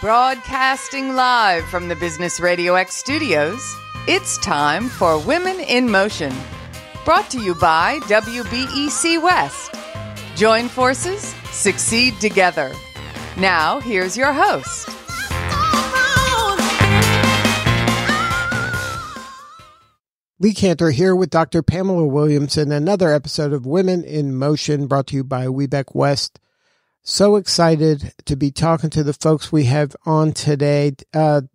Broadcasting live from the Business RadioX studios, it's time for Women in Motion. Brought to you by WBEC West. Join forces, succeed together. Now, here's your host. Lee Cantor here with Dr. Pamela Williams in another episode of Women in Motion, brought to you by WBEC West. So excited to be talking to the folks we have on today.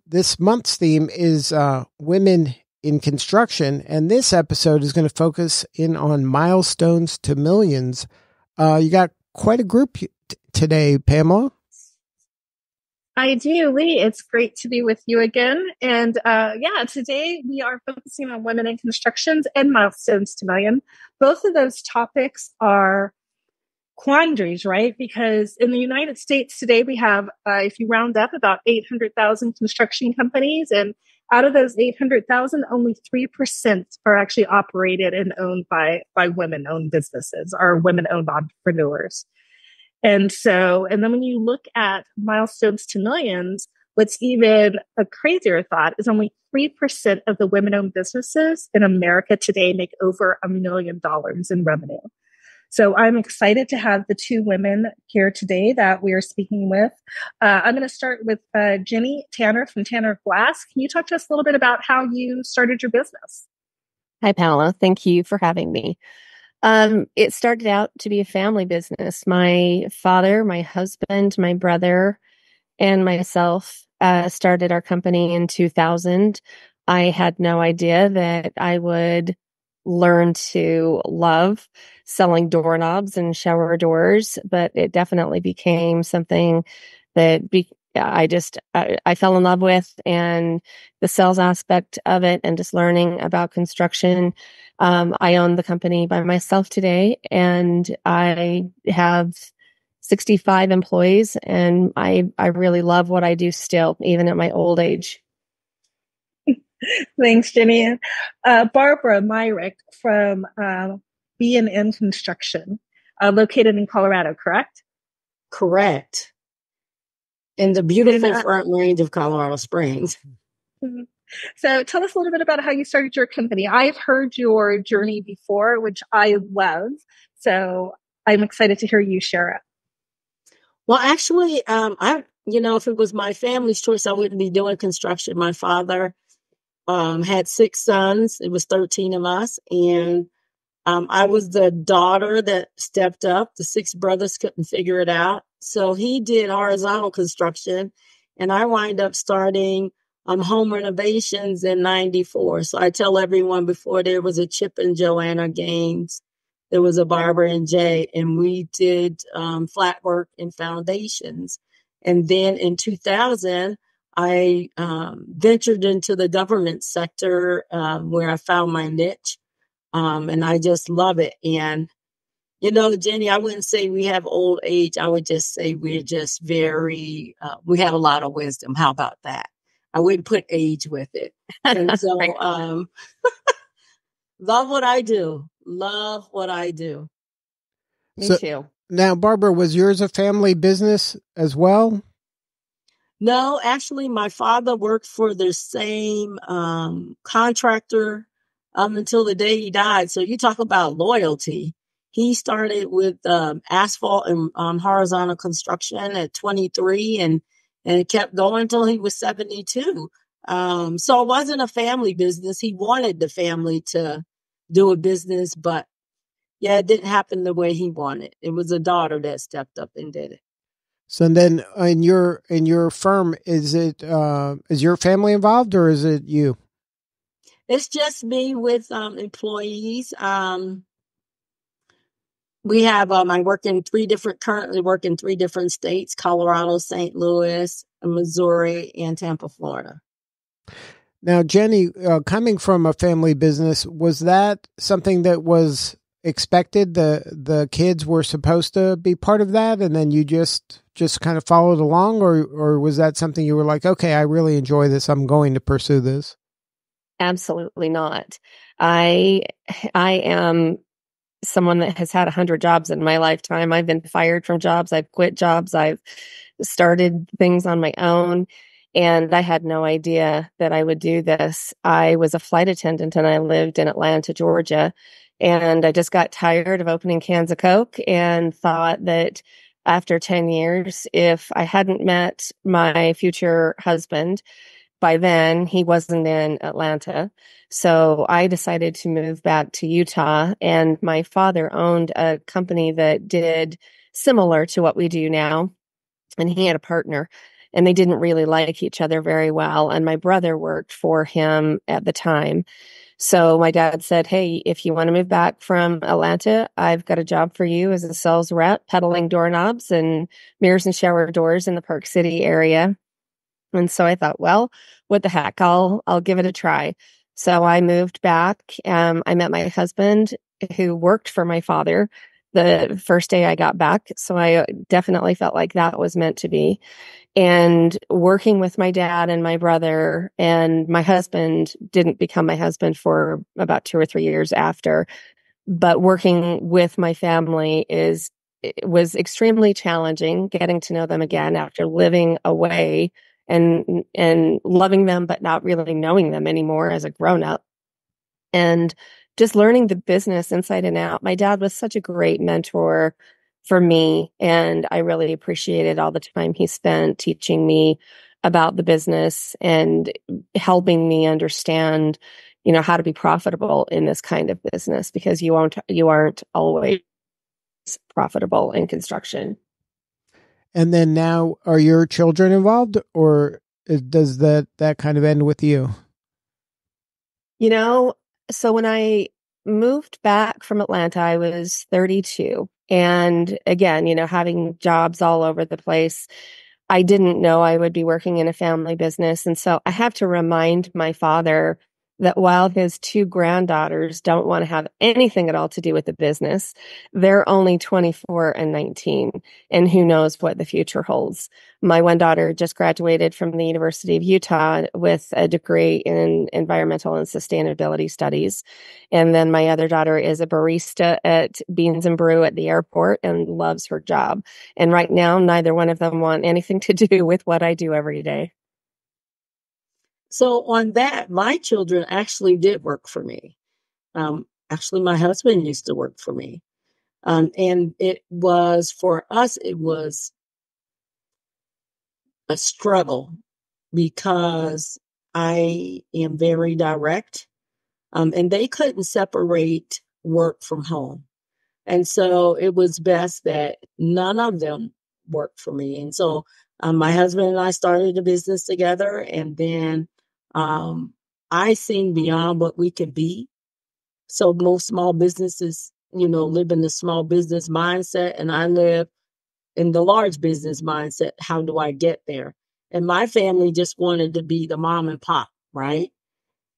This month's theme is Women in Construction, and this episode is going to focus in on Milestones to Millions. You got quite a group today, Pamela. I do, Lee. It's great to be with you again. And today we are focusing on women in constructions and milestones to million. Both of those topics are quandaries, right? Because in the United States today, we have, if you round up, about 800,000 construction companies. And out of those 800,000, only 3% are actually operated and owned by women-owned businesses or women-owned entrepreneurs. And then when you look at milestones to millions, what's even a crazier thought is only 3% of the women-owned businesses in America today make over $1 million in revenue. So I'm excited to have the two women here today that we are speaking with. I'm going to start with Jenny Tanner from Tanner Glass. Can you talk to us a little bit about how you started your business? Hi, Pamela. Thank you for having me. It started out to be a family business. My father, my husband, my brother, and myself started our company in 2000. I had no idea that I would learn to love selling doorknobs and shower doors, but it definitely became something that I fell in love with, and the sales aspect of it and just learning about construction. I own the company by myself today, and I have 65 employees, and I really love what I do still, even at my old age. Thanks, Jenny. Barbara Myrick from B&N Construction, located in Colorado, correct? Correct. In the beautiful Front Range of Colorado Springs. Mm-hmm. So tell us a little bit about how you started your company. I've heard your journey before, which I love. So I'm excited to hear you share it. Well, actually, if it was my family's choice, I wouldn't be doing construction. My father had 6 sons. It was 13 of us. And I was the daughter that stepped up. The 6 brothers couldn't figure it out. So he did horizontal construction, and I wind up starting home renovations in 94. So I tell everyone, before there was a Chip and Joanna Gaines, there was a Barbara and Jay, and we did flat work and foundations. And then in 2000, I ventured into the government sector where I found my niche, and I just love it. And Jenny, I wouldn't say we have old age. I would just say we're just we have a lot of wisdom. How about that? I wouldn't put age with it. And so, love what I do. Love what I do. Me too. Now, Barbara, was yours a family business as well? No, actually, my father worked for the same contractor until the day he died. So you talk about loyalty. He started with asphalt and horizontal construction at 23 and it kept going until he was 72. So it wasn't a family business. He wanted the family to do a business, but it didn't happen the way he wanted. It was a daughter that stepped up and did it. So then in your firm, is your family involved or is it you? It's just me with employees. We have, I currently work in 3 different states: Colorado, St. Louis, Missouri, and Tampa, Florida. Now, Jenny, coming from a family business, was that something that was expected? The kids were supposed to be part of that, and then you just kind of followed along, or was that something you were like, okay, I really enjoy this, I'm going to pursue this? Absolutely not. I am someone that has had 100 jobs in my lifetime. I've been fired from jobs. I've quit jobs. I've started things on my own. And I had no idea that I would do this. I was a flight attendant and I lived in Atlanta, Georgia. And I just got tired of opening cans of Coke and thought that after 10 years, if I hadn't met my future husband, by then he wasn't in Atlanta. So I decided to move back to Utah, and my father owned a company that did similar to what we do now. And he had a partner, and they didn't really like each other very well. And my brother worked for him at the time. So my dad said, "Hey, if you want to move back from Atlanta, I've got a job for you as a sales rep, peddling doorknobs and mirrors and shower doors in the Park City area." And so I thought, well, what the heck? I'll give it a try. So I moved back. I met my husband who worked for my father the first day I got back. So I definitely felt like that was meant to be. And working with my dad and my brother, and my husband didn't become my husband for about 2 or 3 years after. But working with my family it was extremely challenging, getting to know them again after living away and loving them, but not really knowing them anymore as a grown up, and just learning the business inside and out. My dad was such a great mentor for me, and I really appreciated all the time he spent teaching me about the business and helping me understand, how to be profitable in this kind of business, because you aren't always profitable in construction. And then now, are your children involved, or does that kind of end with you? So when I moved back from Atlanta, I was 32. And again, having jobs all over the place, I didn't know I would be working in a family business. And so I have to remind my father that while his 2 granddaughters don't want to have anything at all to do with the business, they're only 24 and 19, and who knows what the future holds. My one daughter just graduated from the University of Utah with a degree in environmental and sustainability studies. And then my other daughter is a barista at Beans and Brew at the airport and loves her job. And right now, neither one of them want anything to do with what I do every day. So on that, my children actually did work for me. Actually, my husband used to work for me. And for us, it was a struggle because I am very direct, and they couldn't separate work from home. And so it was best that none of them worked for me. And so my husband and I started a business together, and then I seen beyond what we could be. So most small businesses, live in the small business mindset, and I live in the large business mindset. How do I get there? And my family just wanted to be the mom and pop, right?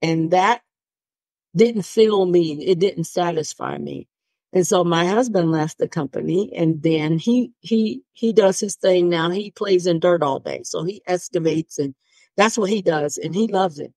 And that didn't fill me. It didn't satisfy me. And so my husband left the company, and then he does his thing now. He plays in dirt all day. So he excavates, and that's what he does, and he loves it.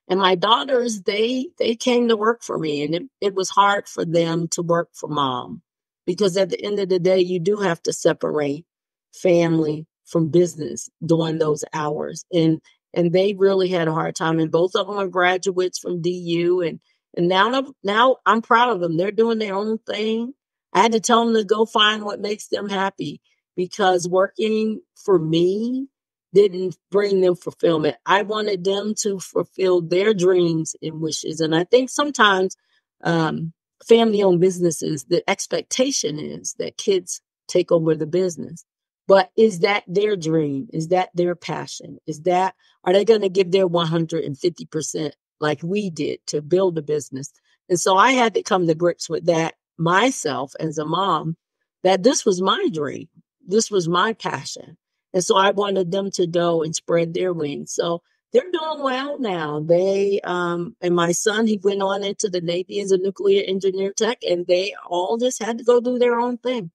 And my daughters, they came to work for me, and it was hard for them to work for mom, because at the end of the day, you do have to separate family from business during those hours. And they really had a hard time. And both of them are graduates from DU. And now I'm proud of them. They're doing their own thing. I had to tell them to go find what makes them happy, because working for me didn't bring them fulfillment. I wanted them to fulfill their dreams and wishes. And I think sometimes family-owned businesses, the expectation is that kids take over the business. But is that their dream? Is that their passion? Are they going to give their 150% like we did to build a business? And so I had to come to grips with that myself as a mom, that this was my dream. This was my passion. And so I wanted them to go and spread their wings. So they're doing well now. And my son, he went on into the Navy as a nuclear engineer tech, and they all just had to go do their own thing.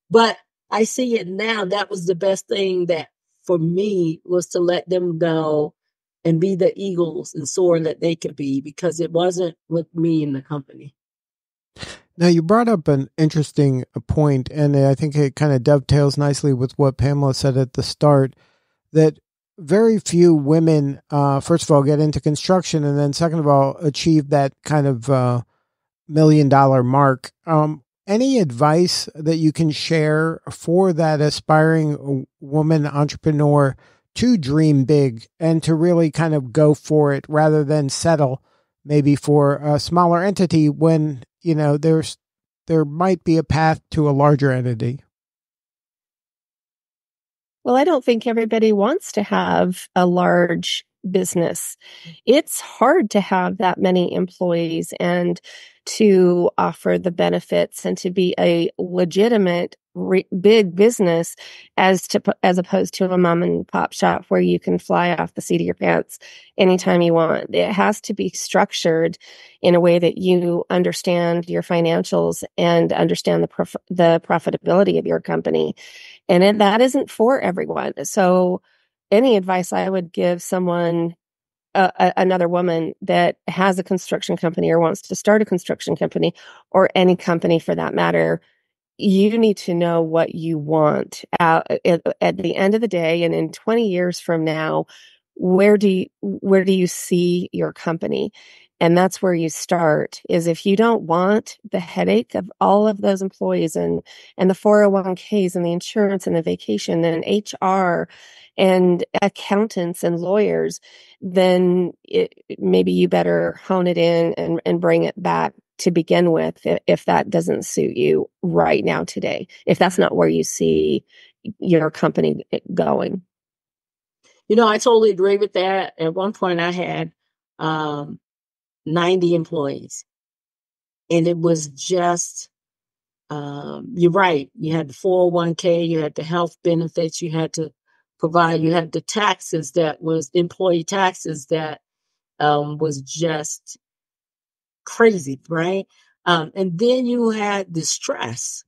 But I see it now. That was the best thing that for me was to let them go and be the eagles and soar that they could be, because it wasn't with me in the company. Now, you brought up an interesting point, and I think it kind of dovetails nicely with what Pamela said at the start, that very few women, first of all, get into construction, and then second of all, achieve that kind of $1 million mark. Any advice that you can share for that aspiring woman entrepreneur to dream big and to really kind of go for it rather than settle maybe for a smaller entity when, there might be a path to a larger entity? Well, I don't think everybody wants to have a large business. It's hard to have that many employees and to offer the benefits and to be a legitimate big business as opposed to a mom and pop shop where you can fly off the seat of your pants anytime you want. It has to be structured in a way that you understand your financials and understand the profitability of your company. And that isn't for everyone. So any advice I would give someone, another woman that has a construction company or wants to start a construction company or any company for that matter, you need to know what you want at the end of the day. And in 20 years from now, where do you see your company? And that's where you start, is if you don't want the headache of all of those employees and the 401ks and the insurance and the vacation and HR and accountants and lawyers, then maybe you better hone it in and bring it back to begin with if that doesn't suit you right now today, if that's not where you see your company going. I totally agree with that. At one point I had 90 employees, and it was just, you're right. You had the 401k, you had the health benefits, you had to provide, you had the taxes that was employee taxes that was just crazy, right? And then you had the stress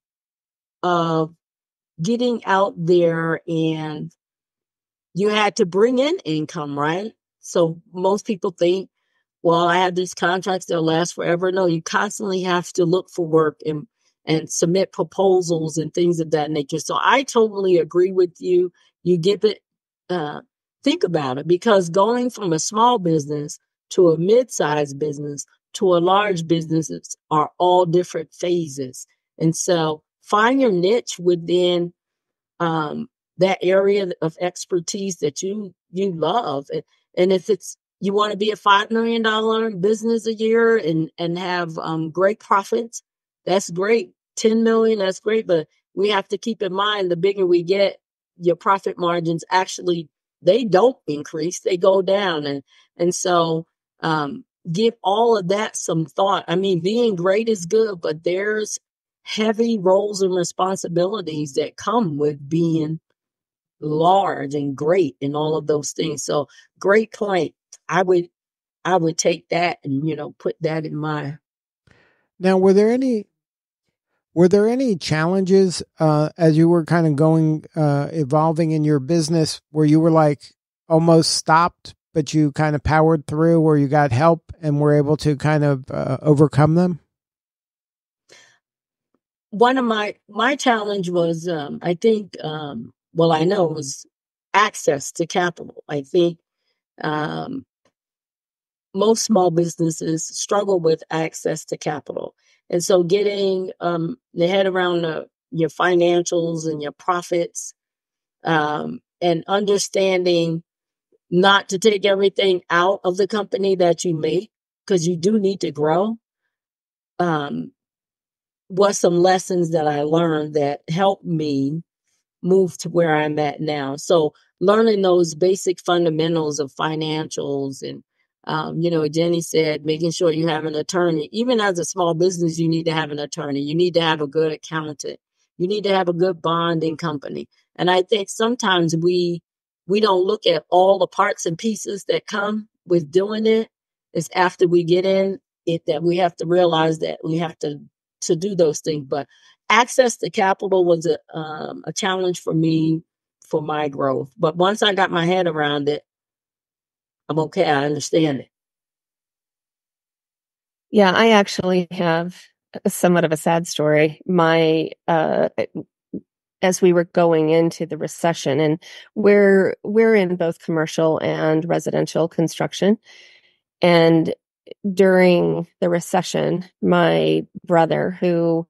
of getting out there, and you had to bring in income, right? So most people think, well, I have these contracts, they'll last forever. No, you constantly have to look for work and submit proposals and things of that nature. So I totally agree with you. You give it, think about it, because going from a small business to a mid-sized business to a large business are all different phases. And so find your niche within that area of expertise that you love. And if you want to be a $5 million business a year and have great profits, that's great. 10 million, that's great. But we have to keep in mind, the bigger we get, your profit margins actually, they don't increase, they go down. And so give all of that some thought. I mean, being great is good, but there's heavy roles and responsibilities that come with being large and great and all of those things. So great point. I would take that and, put that in my. Now, were there any challenges as you were kind of going, evolving in your business where you were like almost stopped, but you kind of powered through, or you got help and were able to kind of overcome them? One of my challenge was, I think, well, I know it was access to capital. I think most small businesses struggle with access to capital. And so getting the head around your financials and your profits, and understanding not to take everything out of the company that you make, because you do need to grow, was some lessons that I learned that helped me move to where I'm at now. So learning those basic fundamentals of financials and, Jenny said, making sure you have an attorney. Even as a small business, you need to have an attorney. You need to have a good accountant. You need to have a good bonding company. And I think sometimes we don't look at all the parts and pieces that come with doing it. It's after we get in it that we have to realize that we have to do those things. But access to capital was a challenge for me for my growth. But once I got my head around it, I'm okay. I understand it. Yeah, I actually have somewhat of a sad story. As we were going into the recession, and we're in both commercial and residential construction. And during the recession, my brother, who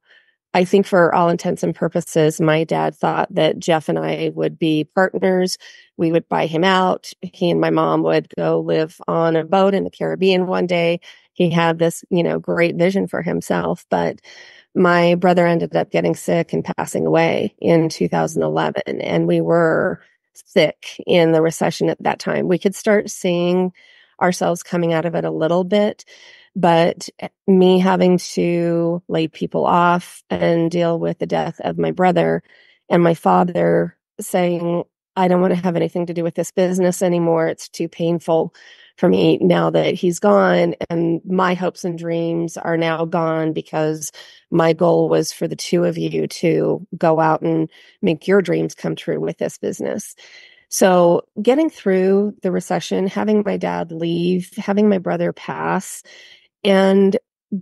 I think for all intents and purposes, my dad thought that Jeff and I would be partners. We would buy him out. He and my mom would go live on a boat in the Caribbean one day. He had this, great vision for himself. But my brother ended up getting sick and passing away in 2011. And we were thick in the recession at that time. We could start seeing ourselves coming out of it a little bit. But me having to lay people off and deal with the death of my brother, and my father saying, I don't want to have anything to do with this business anymore. It's too painful for me now that he's gone. And my hopes and dreams are now gone because my goal was for the two of you to go out and make your dreams come true with this business. So getting through the recession, having my dad leave, having my brother pass, and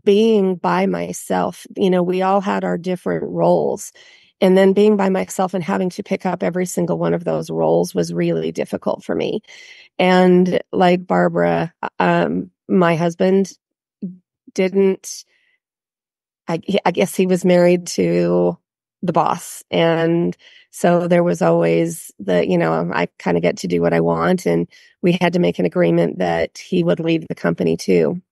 being by myself, we all had our different roles. And then being by myself and having to pick up every single one of those roles was really difficult for me. And like Barbara, my husband didn't, I guess he was married to the boss. And so there was always I kind of get to do what I want. And we had to make an agreement that he would leave the company too.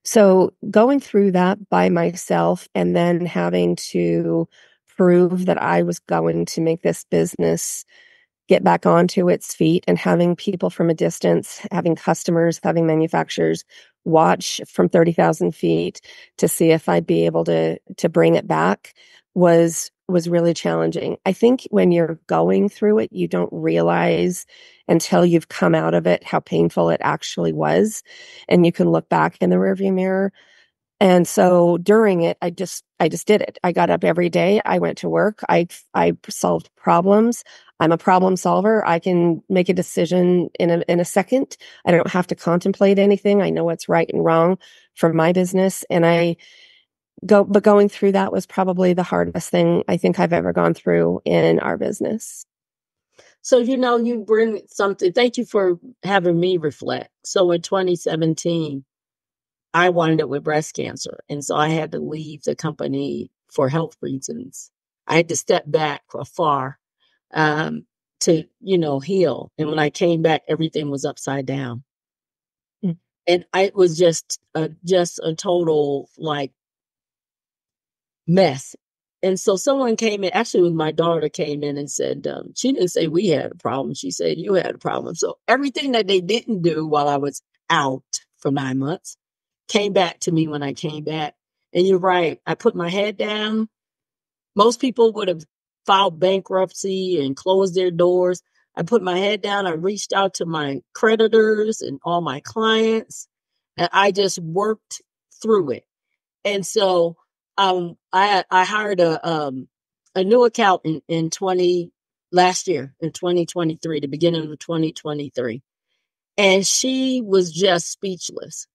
So going through that by myself and then having to prove that I was going to make this business get back onto its feet, and having people from a distance, having customers, having manufacturers watch from 30,000 feet to see if I'd be able to bring it back was really challenging. I think when you're going through it, you don't realize until you've come out of it how painful it actually was. And you can look back in the rearview mirror. And so during it, I just did it. I got up every day. I went to work. I solved problems. I'm a problem solver. I can make a decision in a second. I don't have to contemplate anything. I know what's right and wrong for my business. And but going through that was probably the hardest thing I think I've ever gone through in our business. So, you bring something. Thank you for having me reflect. So in 2017, I wound up with breast cancer. And so I had to leave the company for health reasons. I had to step back afar to, heal. And when I came back, everything was upside down. Mm. And it was just a total mess. And so someone came in, actually my daughter came in and said, she didn't say we had a problem. She said, you had a problem. So everything that they didn't do while I was out for 9 months came back to me when I came back. And you're right. I put my head down. Most people would have filed bankruptcy and closed their doors. I put my head down. I reached out to my creditors and all my clients, and I just worked through it. And so I hired a new accountant last year in 2023, the beginning of 2023. And she was just speechless.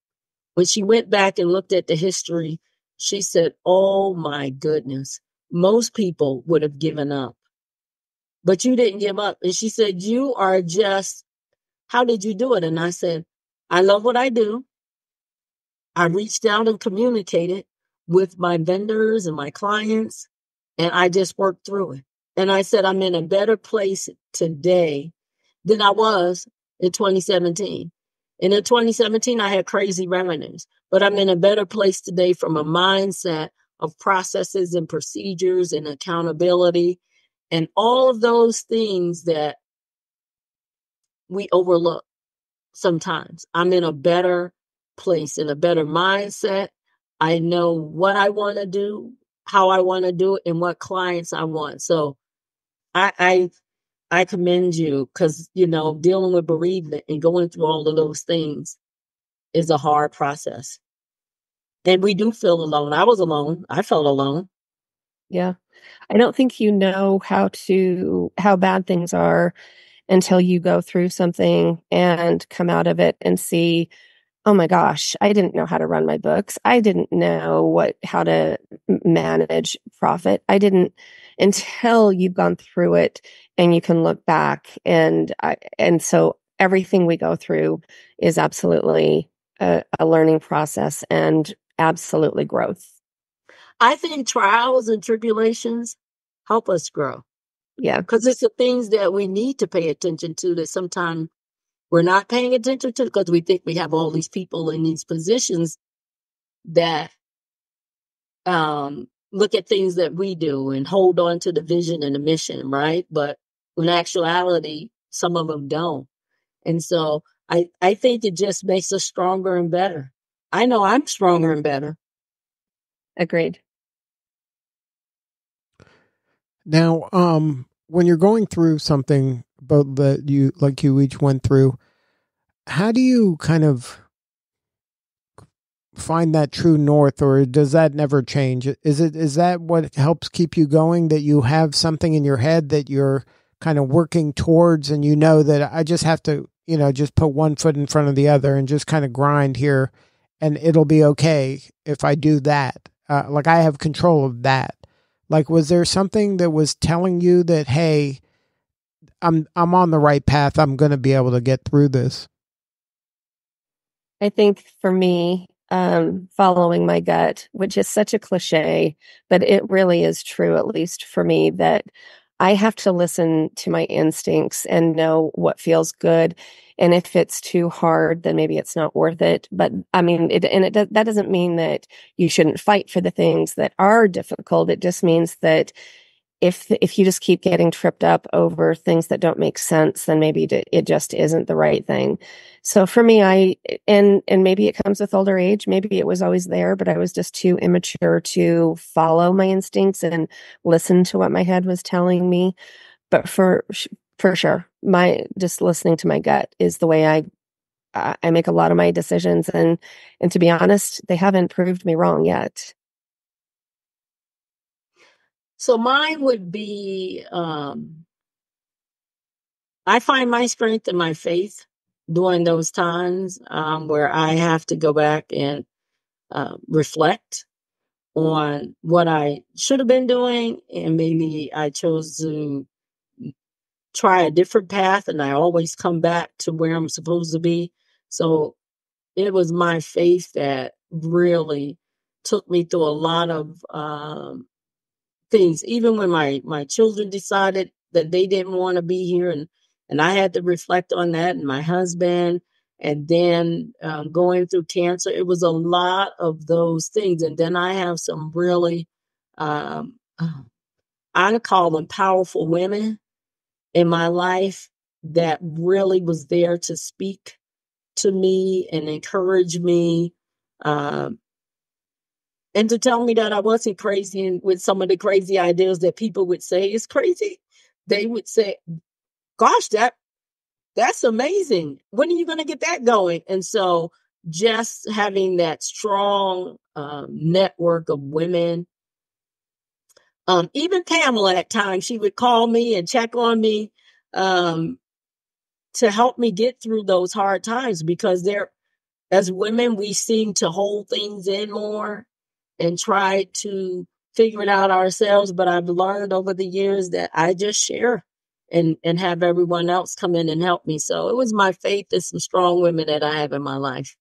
When she went back and looked at the history, she said, oh my goodness, most people would have given up, but you didn't give up. And she said, how did you do it? And I said, I love what I do. I reached out and communicated with my vendors and my clients, and I just worked through it. And I said, I'm in a better place today than I was in 2017. And in 2017, I had crazy revenues, but I'm in a better place today from a mindset of processes and procedures and accountability and all of those things that we overlook sometimes. I'm in a better place, in a better mindset. I know what I want to do, how I want to do it, and what clients I want. So I commend you because, dealing with bereavement and going through all of those things is a hard process. And we do feel alone. I was alone. I felt alone. Yeah. I don't think you know how bad things are until you go through something and come out of it and see oh my gosh, I didn't know how to run my books. I didn't know how to manage profit. I didn't until you've gone through it and you can look back. And so everything we go through is absolutely a learning process and absolutely growth. I think trials and tribulations help us grow. Yeah. Because it's the things that we need to pay attention to that sometimes we're not paying attention to because we think we have all these people in these positions that look at things that we do and hold on to the vision and the mission, right? But in actuality, some of them don't. And so I think it just makes us stronger and better. I know I'm stronger and better. Agreed. Now, when you're going through something, both that you each went through, how do you kind of find that true north, or does that never change? Is that what helps keep you going, that you have something in your head that you're kind of working towards, and you know that I just have to, just put one foot in front of the other and just kind of grind here, and it'll be okay if I do that. Like I have control of that. Like, was there something that was telling you that, hey, I'm on the right path, I'm going to be able to get through this? I think for me, following my gut, which is such a cliche, but it really is true, at least for me, that I have to listen to my instincts and know what feels good. And if it's too hard, then maybe it's not worth it. But I mean, that doesn't mean that you shouldn't fight for the things that are difficult. It just means that if you just keep getting tripped up over things that don't make sense, then maybe it just isn't the right thing. So for me, and maybe it comes with older age, maybe it was always there, but I was just too immature to follow my instincts and listen to what my head was telling me. But for sure, just listening to my gut is the way I make a lot of my decisions. And to be honest, they haven't proved me wrong yet. So mine would be, I find my strength in my faith during those times where I have to go back and reflect on what I should have been doing. And maybe I chose to try a different path, and I always come back to where I'm supposed to be. So it was my faith that really took me through a lot of things, even when my children decided that they didn't want to be here, and I had to reflect on that, and my husband, and then going through cancer. It was a lot of those things. And then I have some really I call them powerful women in my life that really was there to speak to me and encourage me, and to tell me that I wasn't crazy, and with some of the crazy ideas that people would say is crazy, they would say, gosh, that's amazing. When are you going to get that going? And so just having that strong network of women, even Pamela at times, she would call me and check on me to help me get through those hard times, because as women, we seem to hold things in more and try to figure it out ourselves. But I've learned over the years that I just share and have everyone else come in and help me. So it was my faith and some strong women that I have in my life.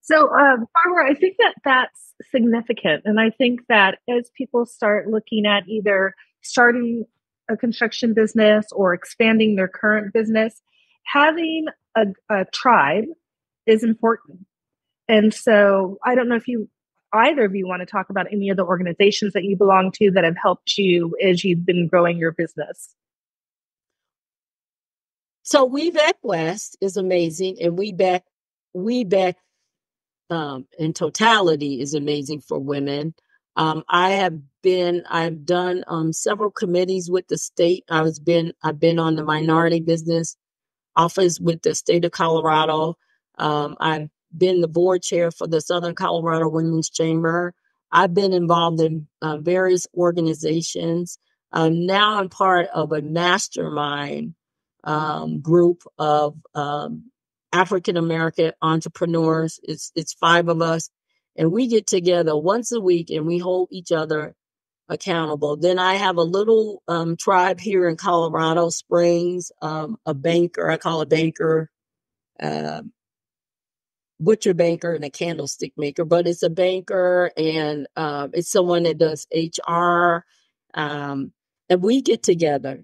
So, Barbara, I think that that's significant. And I think that as people start looking at either starting a construction business or expanding their current business, having a tribe is important. And so I don't know if either of you want to talk about any of the organizations that you belong to that have helped you as you've been growing your business. So We Back West is amazing, and We Back in totality is amazing for women. I've done several committees with the state. I've been on the minority business office with the state of Colorado. I've been the board chair for the Southern Colorado Women's Chamber. I've been involved in various organizations. Now I'm part of a mastermind group of African American entrepreneurs. It's 5 of us, and we get together once a week and we hold each other accountable. Then I have a little tribe here in Colorado Springs, a banker. I call a banker, butcher banker and a candlestick maker, but it's a banker, and it's someone that does HR. And we get together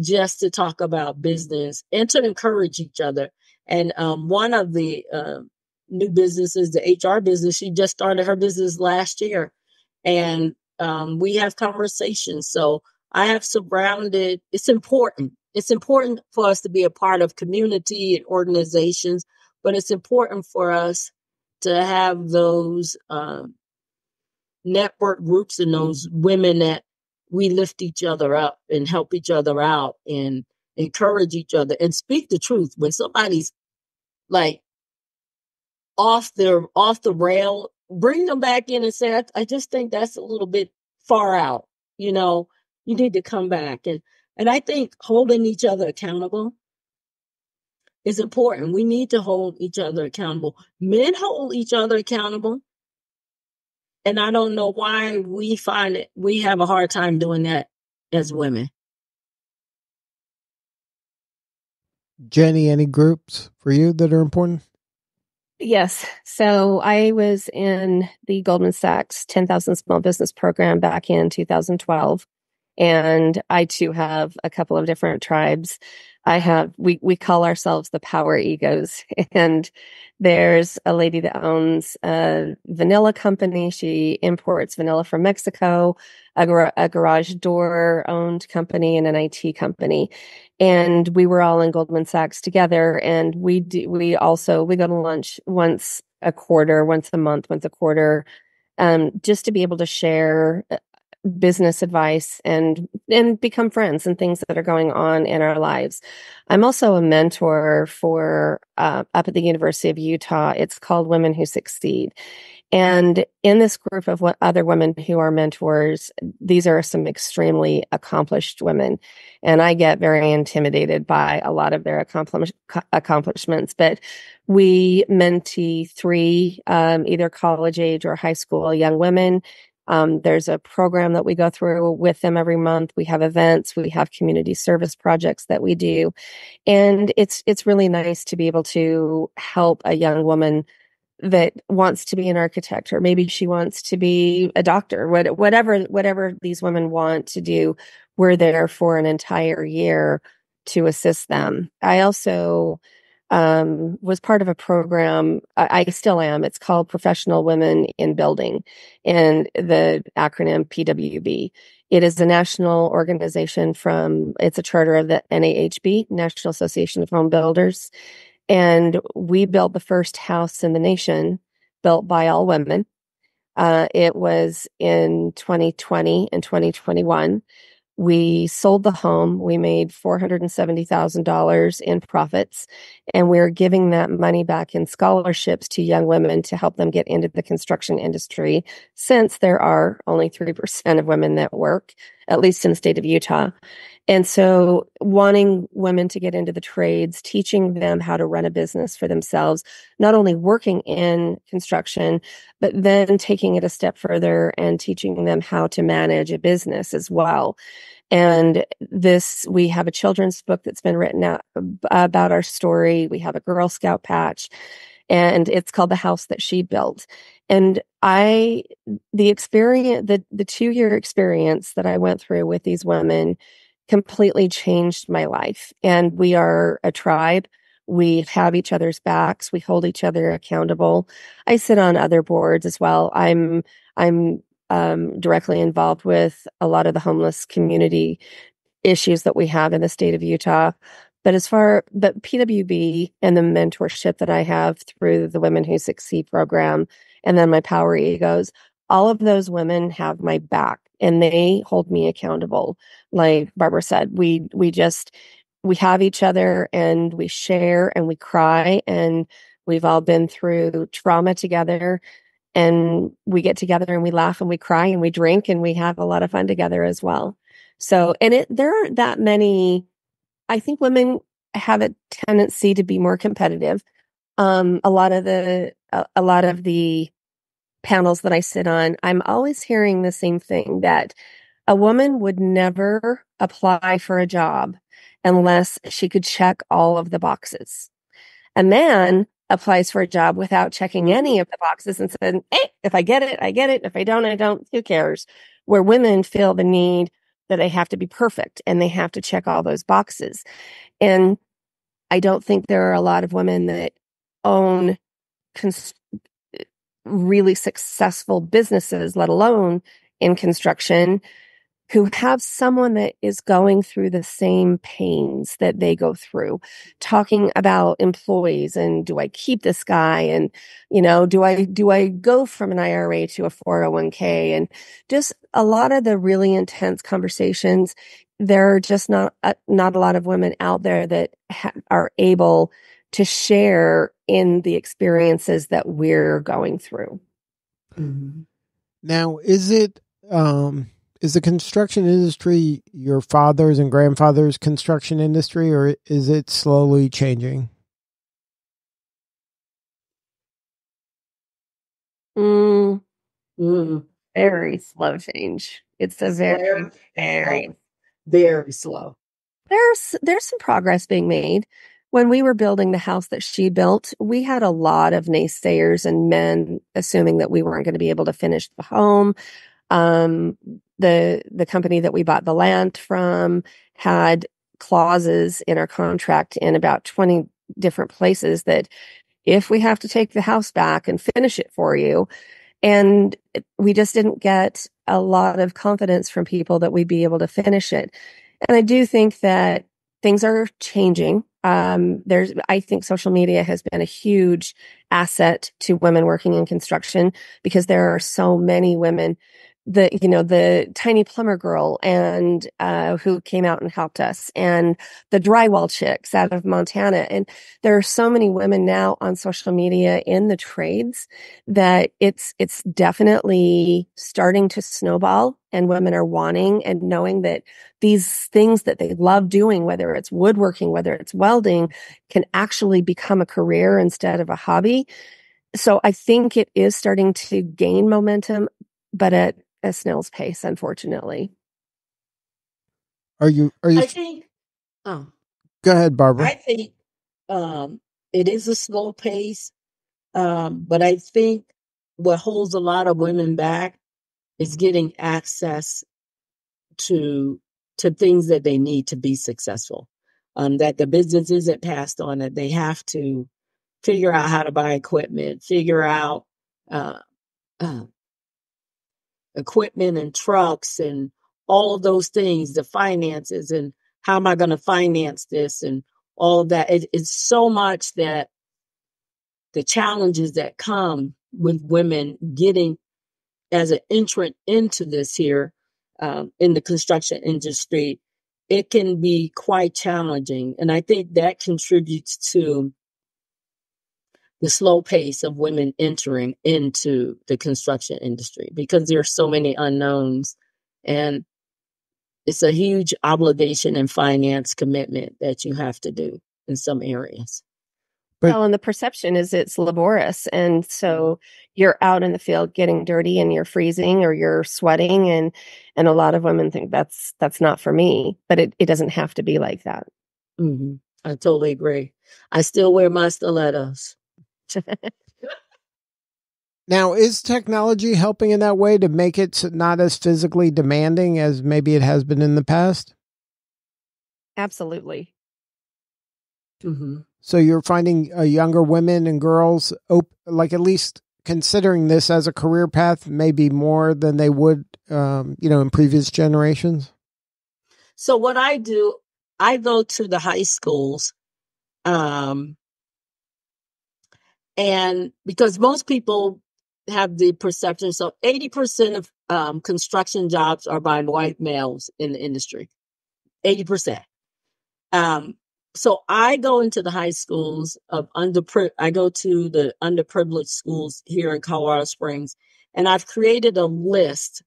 just to talk about business and to encourage each other. And one of the new businesses, the HR business, she just started her business last year. And we have conversations. So I have surrounded, it's important. It's important for us to be a part of community and organizations, but it's important for us to have those network groups and those women that we lift each other up and help each other out and encourage each other and speak the truth. When somebody's like off the rail, bring them back in and say, I just think that's a little bit far out. You know, you need to come back. And I think holding each other accountable is important. We need to hold each other accountable. Men hold each other accountable. And I don't know why we find it, we have a hard time doing that as women. Jenny, any groups for you that are important? Yes. So I was in the Goldman Sachs 10,000 Small Business Program back in 2012. And I too have a couple of different tribes. We call ourselves the Power Egos. And there's a lady that owns a vanilla company. She imports vanilla from Mexico, a garage door owned company, and an IT company. And we were all in Goldman Sachs together. And we go to lunch once a month, once a quarter, just to be able to share business advice and become friends and things that are going on in our lives. I'm also a mentor for up at the University of Utah. It's called Women Who Succeed. And in this group of other women who are mentors, these are some extremely accomplished women. And I get very intimidated by a lot of their accomplishments. But we mentee 3 either college age or high school young women. There's a program that we go through with them every month. We have events, we have community service projects that we do. And it's really nice to be able to help a young woman that wants to be an architect, or maybe she wants to be a doctor, whatever these women want to do. We're there for an entire year to assist them. I also was part of a program. I still am. It's called Professional Women in Building, and the acronym PWB. It is a national organization it's a charter of the NAHB, National Association of Home Builders. And we built the first house in the nation built by all women. It was in 2020 and 2021. We sold the home. We made $470,000 in profits, and we're giving that money back in scholarships to young women to help them get into the construction industry, since there are only 3% of women that work, at least in the state of Utah. And so wanting women to get into the trades, teaching them how to run a business for themselves, not only working in construction, but then taking it a step further and teaching them how to manage a business as well. And we have a children's book that's been written out about our story. We have a Girl Scout patch, and it's called The House That She Built. And the 2-year experience that I went through with these women completely changed my life. And we are a tribe. We have each other's backs. We hold each other accountable. I sit on other boards as well. I'm directly involved with a lot of the homeless community issues that we have in the state of Utah. But PWB and the mentorship that I have through the Women Who Succeed program, and then my Power Egos, all of those women have my back and they hold me accountable. Like Barbara said, we have each other, and we share and we cry, and we've all been through trauma together, and we get together and we laugh and we cry and we drink and we have a lot of fun together as well. So, there aren't that many, I think women have a tendency to be more competitive. A lot of the panels that I sit on, I'm always hearing the same thing, that a woman would never apply for a job unless she could check all of the boxes. A man applies for a job without checking any of the boxes and said, hey, if I get it, I get it. If I don't, I don't. Who cares? Where women feel the need that they have to be perfect and they have to check all those boxes. And I don't think there are a lot of women that own really successful businesses, let alone in construction, who have someone that is going through the same pains that they go through, talking about employees and do I keep this guy? And, do I go from an IRA to a 401k? And just a lot of the really intense conversations. There are just not a lot of women out there that are able to share in the experiences that we're going through. Mm-hmm. Now, is the construction industry your father's and grandfather's construction industry, or is it slowly changing? Very slow change. It's a very slow. There's some progress being made. When we were building the house that she built, we had a lot of naysayers and men assuming that we weren't going to be able to finish the home. The company that we bought the land from had clauses in our contract in about 20 different places that if we have to take the house back and finish it for you, and we just didn't get a lot of confidence from people that we'd be able to finish it. And I do think that things are changing. I think social media has been a huge asset to women working in construction because there are so many women, the tiny plumber girl and who came out and helped us, and the drywall chicks out of Montana. And there are so many women now on social media in the trades that it's definitely starting to snowball, and women are wanting and knowing that these things that they love doing, whether it's woodworking, whether it's welding, can actually become a career instead of a hobby. So I think it is starting to gain momentum, but at a snail's pace, unfortunately. Are you? I think. Go ahead, Barbara. I think it is a slow pace, but I think what holds a lot of women back is getting access to things that they need to be successful. That the business isn't passed on; that they have to figure out how to buy equipment, figure out equipment and trucks and all of those things, the finances, and how am I going to finance this and all of that. It's so much that the challenges that come with women getting as an entrant into this here in the construction industry, it can be quite challenging. And I think that contributes to the slow pace of women entering into the construction industry because there are so many unknowns, and it's a huge obligation and finance commitment that you have to do in some areas. And the perception is it's laborious. And so you're out in the field getting dirty and you're freezing or you're sweating. And a lot of women think that's not for me, but it doesn't have to be like that. Mm-hmm. I totally agree. I still wear my stilettos. Now, is technology helping in that way to make it not as physically demanding as maybe it has been in the past? Absolutely. Mm-hmm. So you're finding younger women and girls, like at least considering this as a career path, maybe more than they would, in previous generations? So what I do, I go to the high schools, and because most people have the perception, so 80% of construction jobs are by white males in the industry, 80%. So I go into the high schools of I go to the underprivileged schools here in Colorado Springs, and I've created a list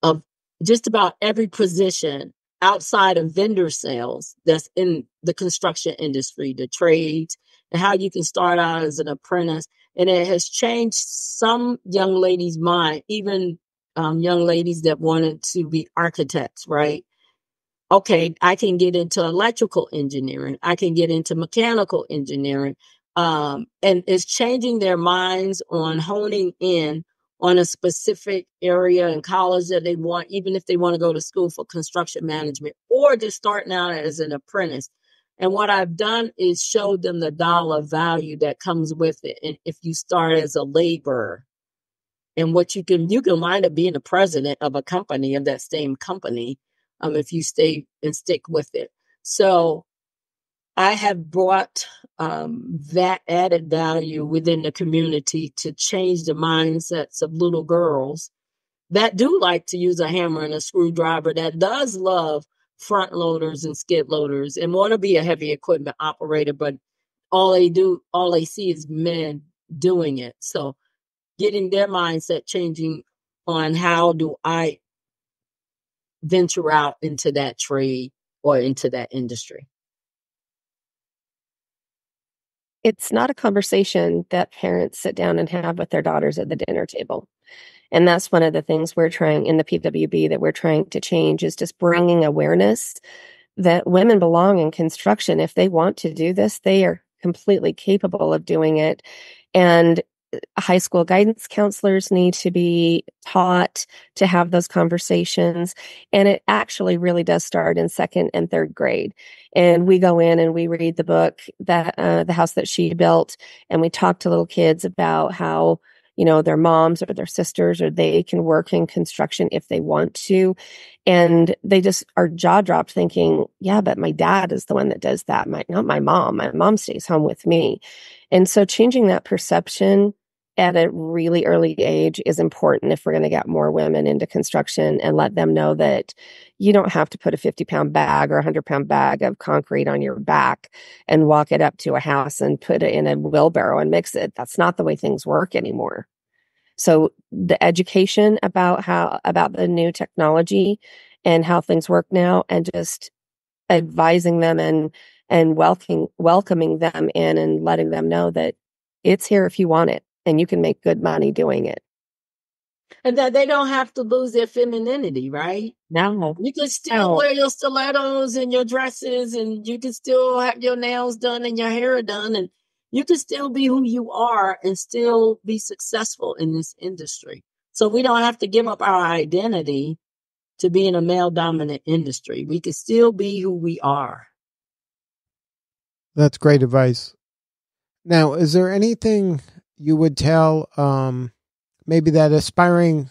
of just about every position outside of vendor sales that's in the construction industry, the trades, and how you can start out as an apprentice. And it has changed some young ladies' mind, even young ladies that wanted to be architects, right? Okay, I can get into electrical engineering. I can get into mechanical engineering. And it's changing their minds on honing in on a specific area in college that they want, even if they want to go to school for construction management or just starting out as an apprentice. And what I've done is showed them the dollar value that comes with it. And if you start as a laborer, and what you can wind up being the president of a company, of that same company, if you stay and stick with it. So I have brought that added value within the community to change the mindsets of little girls that do like to use a hammer and a screwdriver, that does love front loaders and skid loaders and want to be a heavy equipment operator, but all they see is men doing it. So getting their mindset changing on how do I venture out into that trade or into that industry. It's not a conversation that parents sit down and have with their daughters at the dinner table. And that's one of the things we're trying in the PWB that we're trying to change, is just bringing awareness that women belong in construction. If they want to do this, they are completely capable of doing it. And high school guidance counselors need to be taught to have those conversations. And it actually really does start in second and third grade. And we go in and we read the book, that the house that she built, and we talk to little kids about how, you know, their moms or their sisters or they can work in construction if they want to. And they just are jaw dropped thinking, yeah, but my dad is the one that does that. Not my mom. My mom stays home with me. And so changing that perception at a really early age is important if we're going to get more women into construction, and let them know that you don't have to put a 50-pound bag or a 100-pound bag of concrete on your back and walk it up to a house and put it in a wheelbarrow and mix it. That's not the way things work anymore. So the education about the new technology and how things work now, and just advising them and welcoming them in and letting them know that it's here if you want it and you can make good money doing it. And that they don't have to lose their femininity, right? No. You can still wear your stilettos and your dresses, and you can still have your nails done and your hair done, and you can still be who you are and still be successful in this industry. So we don't have to give up our identity to be in a male-dominant industry. We can still be who we are. That's great advice. Now, is there anything you would tell maybe that aspiring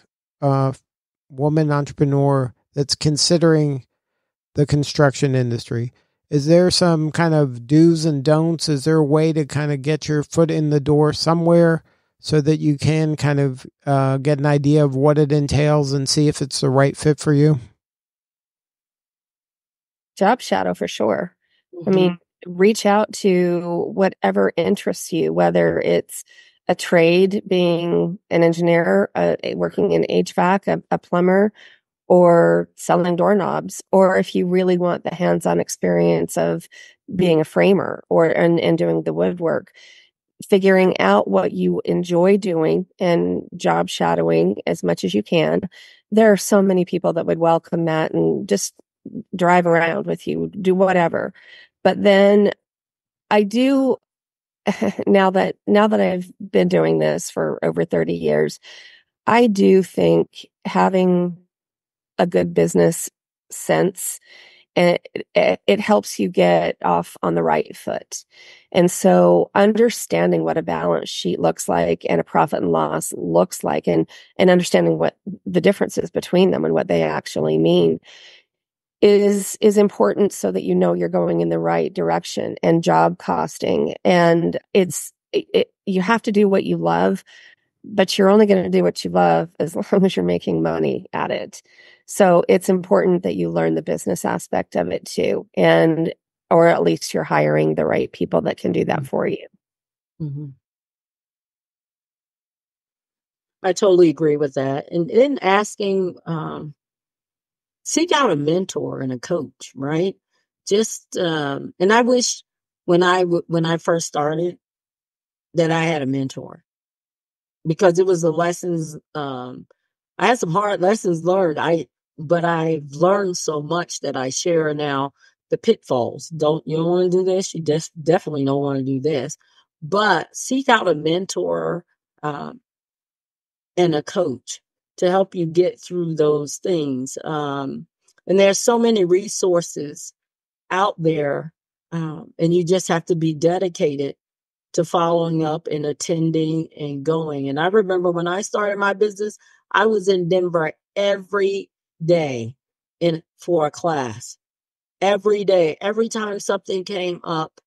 woman entrepreneur that's considering the construction industry? Is there some kind of do's and don'ts? Is there a way to kind of get your foot in the door somewhere so that you can kind of get an idea of what it entails and see if it's the right fit for you? Job shadow for sure. Mm-hmm. I mean, reach out to whatever interests you, whether it's a trade, being an engineer, working in HVAC, a plumber, or selling doorknobs, or if you really want the hands-on experience of being a framer and doing the woodwork, figuring out what you enjoy doing and job shadowing as much as you can. There are so many people that would welcome that and just drive around with you, do whatever. But then I do, now that I've been doing this for over 30 years, I do think having a good business sense, it helps you get off on the right foot. And so understanding what a balance sheet looks like and a profit and loss looks like, and understanding what the differences between them and what they actually mean is important, so that you know you're going in the right direction. And job costing, and you have to do what you love, but you're only going to do what you love as long as you're making money at it. So it's important that you learn the business aspect of it too, or at least you're hiring the right people that can do that for you. Mm-hmm. I totally agree with that. And in asking seek out a mentor and a coach, right? Just, and I wish when I first started that I had a mentor, because it was the lessons, I had some hard lessons learned. But I've learned so much that I share now. The pitfalls. You don't want to do this. You definitely don't want to do this, but seek out a mentor, um, and a coach to help you get through those things. And there's so many resources out there, and you just have to be dedicated to following up and attending and going. And I remember when I started my business, I was in Denver every day for a class. Every day, every time something came up.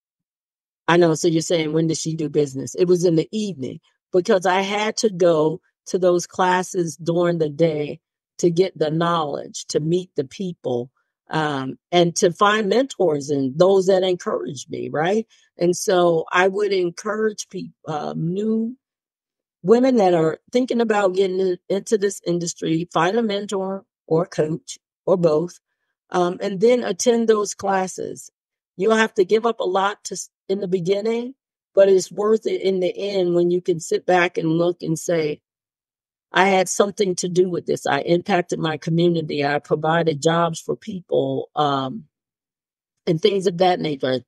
I know. So you're saying, when did she do business? It was in the evening, because I had to go to those classes during the day to get the knowledge, to meet the people, and to find mentors and those that encourage me. Right. And so I would encourage people, new women that are thinking about getting into this industry, find a mentor or coach or both, and then attend those classes. You'll have to give up a lot in the beginning, but it's worth it in the end when you can sit back and look and say, I had something to do with this. I impacted my community. I provided jobs for people, and things of that nature.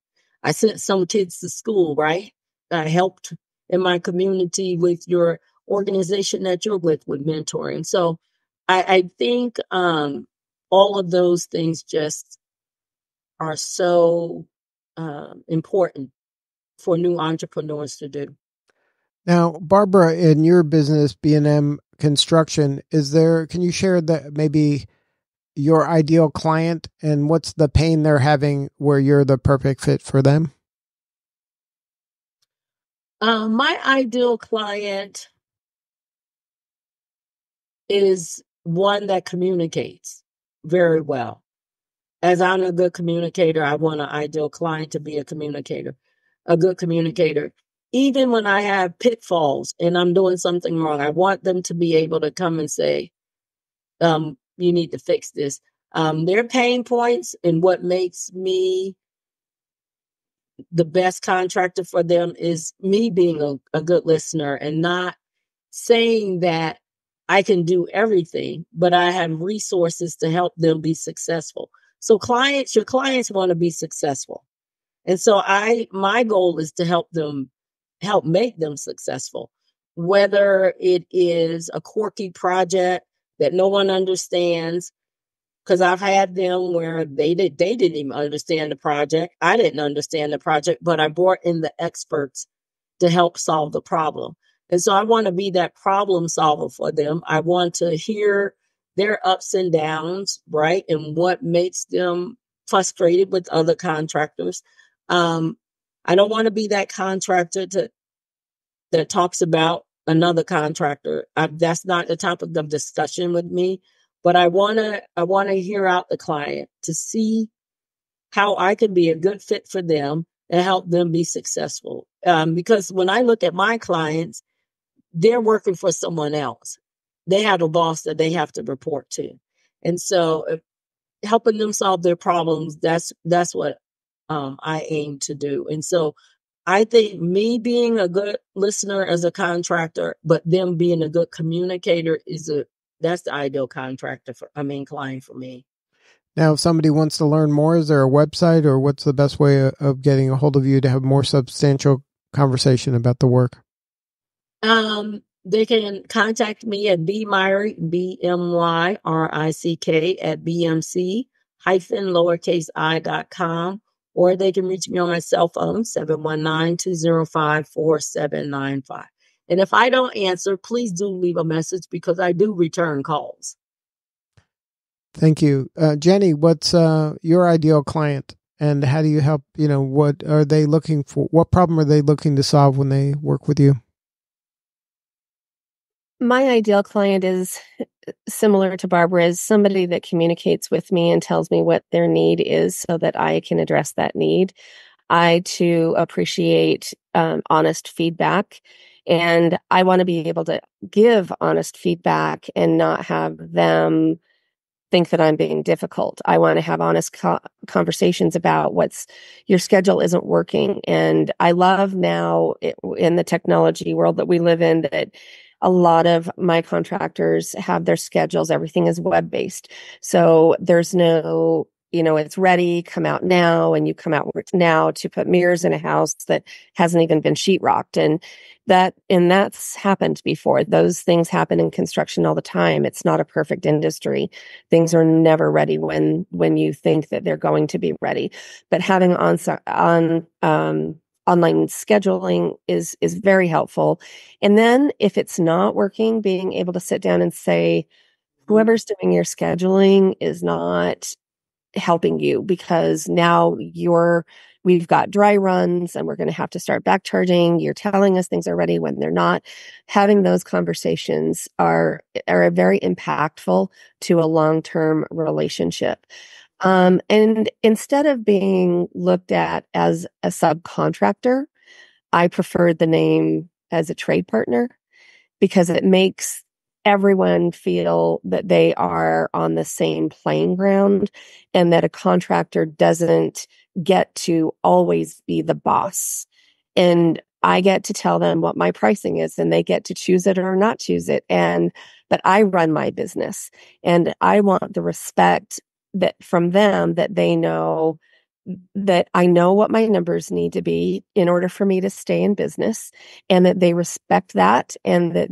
I sent some kids to school, right? I helped in my community with your organization that you're with mentoring. So I think, all of those things just are so, important for new entrepreneurs to do. Now, Barbara, in your business, B&M Construction, can you share that maybe your ideal client and what's the pain they're having where you're the perfect fit for them? My ideal client is one that communicates very well. As I'm a good communicator, I want an ideal client to be a good communicator. Even when I have pitfalls and I'm doing something wrong, I want them to be able to come and say, you need to fix this. Their pain points and what makes me the best contractor for them is me being a good listener and not saying that I can do everything, but I have resources to help them be successful. So your clients want to be successful. And so my goal is to help make them successful, whether it is a quirky project that no one understands. Because I've had them where they didn't even understand the project. I didn't understand the project, but I brought in the experts to help solve the problem. And so I want to be that problem solver for them. I want to hear their ups and downs, right? And what makes them frustrated with other contractors. I don't want to be that contractor that talks about another contractor. That's not the topic of discussion with me. But I wanna hear out the client to see how I can be a good fit for them and help them be successful. Because when I look at my clients, they're working for someone else. They have a boss that they have to report to, and so helping them solve their problems, that's what I aim to do. And so I think me being a good listener as a contractor, but them being a good communicator that's the ideal client for me. Now, if somebody wants to learn more, is there a website or what's the best way of getting a hold of you to have more substantial conversation about the work? They can contact me at bmyrick, BMYRICK at BMC-i.com, or they can reach me on my cell phone, 719-205-4795. And if I don't answer, please do leave a message because I do return calls. Thank you. Jenny, what's your ideal client and how do you help, what are they looking for? What problem are they looking to solve when they work with you? My ideal client is similar to Barbara's, somebody that communicates with me and tells me what their need is so that I can address that need. I too appreciate honest feedback, and I want to be able to give honest feedback and not have them think that I'm being difficult. I want to have honest conversations about your schedule isn't working. And I love now in the technology world that we live in that a lot of my contractors have their schedules. Everything is web-based. So there's no, it's ready, come out now, and you come out now to put mirrors in a house that hasn't even been sheetrocked. And that's happened before. Those things happen in construction all the time. It's not a perfect industry. Things are never ready when you think that they're going to be ready. But having online scheduling is very helpful. And then if it's not working, being able to sit down and say, whoever's doing your scheduling is not helping you, because now we've got dry runs and we're going to have to start back charging. You're telling us things are ready when they're not. Having those conversations are very impactful to a long-term relationship. And instead of being looked at as a subcontractor, I prefer the name as a trade partner, because it makes everyone feel that they are on the same playing ground, and that a contractor doesn't get to always be the boss. And I get to tell them what my pricing is, and they get to choose it or not choose it. But I run my business, and I want the respect that from them, that they know that I know what my numbers need to be in order for me to stay in business, and that they respect that, and that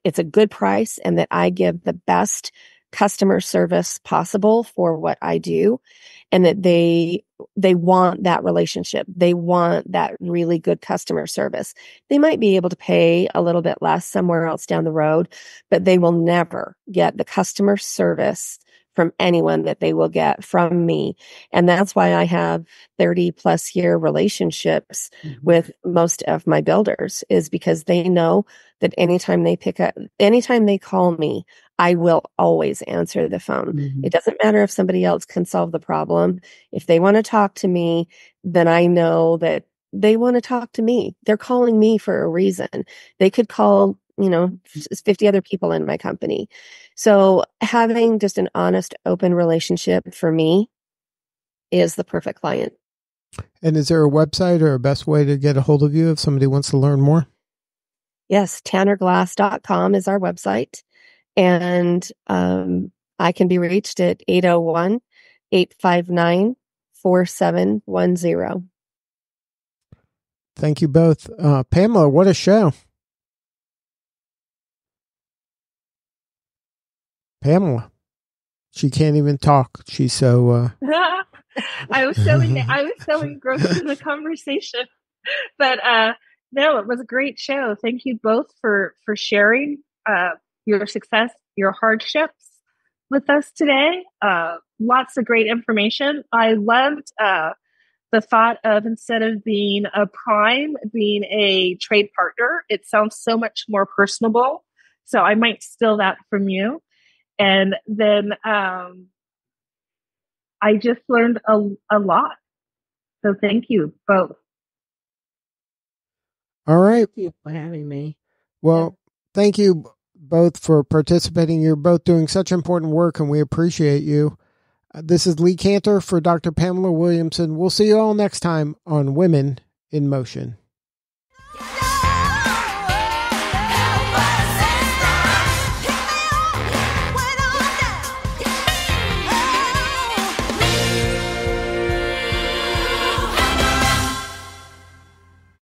it's a good price, and that I give the best customer service possible for what I do, and that they want that relationship. They want that really good customer service. They might be able to pay a little bit less somewhere else down the road, but they will never get the customer service from anyone that they will get from me. And that's why I have 30 plus year relationships with most of my builders, is because they know that anytime they call me, I will always answer the phone. It doesn't matter if somebody else can solve the problem. If they want to talk to me, then I know that they want to talk to me. They're calling me for a reason. They could call 50 other people in my company. So having just an honest, open relationship for me is the perfect client. And is there a website or a best way to get a hold of you if somebody wants to learn more? Yes, tannerglass.com is our website. And I can be reached at 801-859-4710. Thank you both. Pamela, what a show. Pamela, she can't even talk. She's so I was so engrossed in the conversation. But no, it was a great show. Thank you both for sharing your success, your hardships with us today. Lots of great information. I loved the thought of, instead of being a prime, being a trade partner. It sounds so much more personable. So I might steal that from you. And then I just learned a lot. So thank you both. all right. Thank you for having me. Well, thank you both for participating. You're both doing such important work, and we appreciate you. This is Lee Cantor for Dr. Pamela Williamson. We'll see you all next time on Women in Motion.